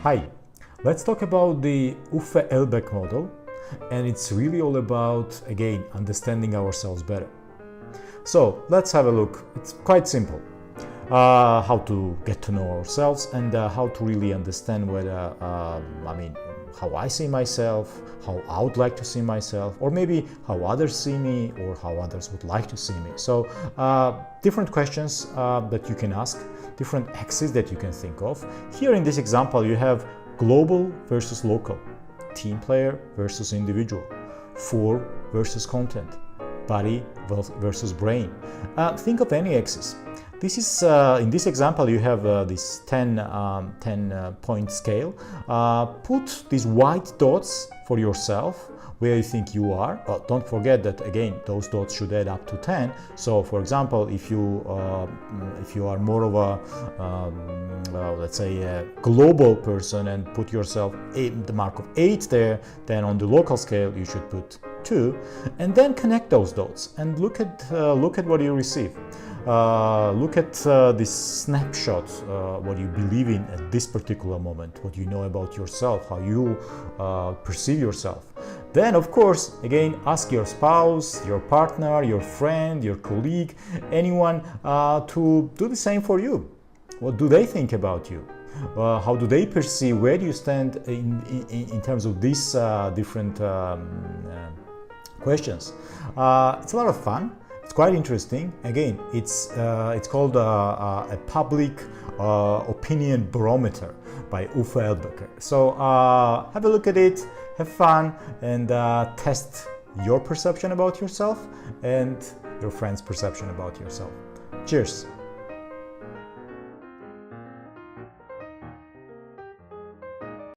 Hi, let's talk about the Uffe Elbaek model, and it's really all about, again, understanding ourselves better. So let's have a look. It's quite simple. How to get to know ourselves and how to really understand whether, how I see myself, how I would like to see myself, or maybe how others see me or how others would like to see me. So different questions that you can ask, different axes that you can think of. Here in this example, you have global versus local, team player versus individual, form versus content, body versus brain. Think of any axis. This is in this example you have this 10 point scale. Put these white dots for yourself where you think you are. Don't forget that again those dots should add up to 10. So for example, if you are more of a let's say a global person and put yourself the mark of 8 there, then on the local scale you should put 2, and then connect those dots and look at what you receive. Look at this snapshot, what you believe in at this particular moment, what you know about yourself, how you perceive yourself. Then, of course, again, ask your spouse, your partner, your friend, your colleague, anyone to do the same for you. What do they think about you? How do they perceive? Where do you stand in terms of these different questions? It's a lot of fun. It's quite interesting. Again, it's called a public opinion barometer by Uffe Elbaek. So have a look at it, have fun, and test your perception about yourself and your friend's perception about yourself. Cheers!